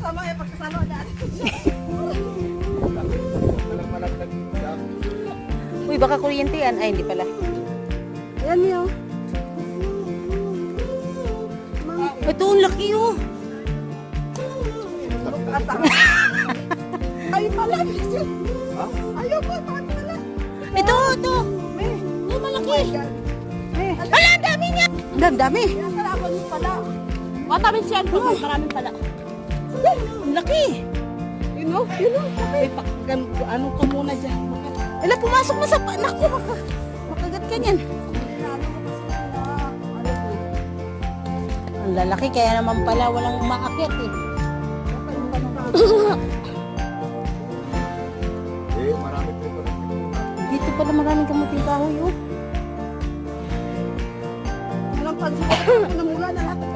Masama yung pagkasalo dati. Uy, baka kuryente yan. Ay, hindi pala. Ayan yun. Ito, ang laki oh. Ay pala, Visit. Ayaw ko, bakit pala? Ito. May. Ay, malaki. May. Ala, ang dami niya. Ang dami. Kaya kalaban mo pala. Matamin siya. Maraming pala. Ang laki. Yun o. Ano ka muna dyan? Ala, pumasok na sa panak ko. Makagat ka niyan. Ang lalaki, kaya naman pala walang umaakyat eh. Marami pa ito. Dito pala maraming kamuting kahoy oh. Walang pansin. Namula na lahat.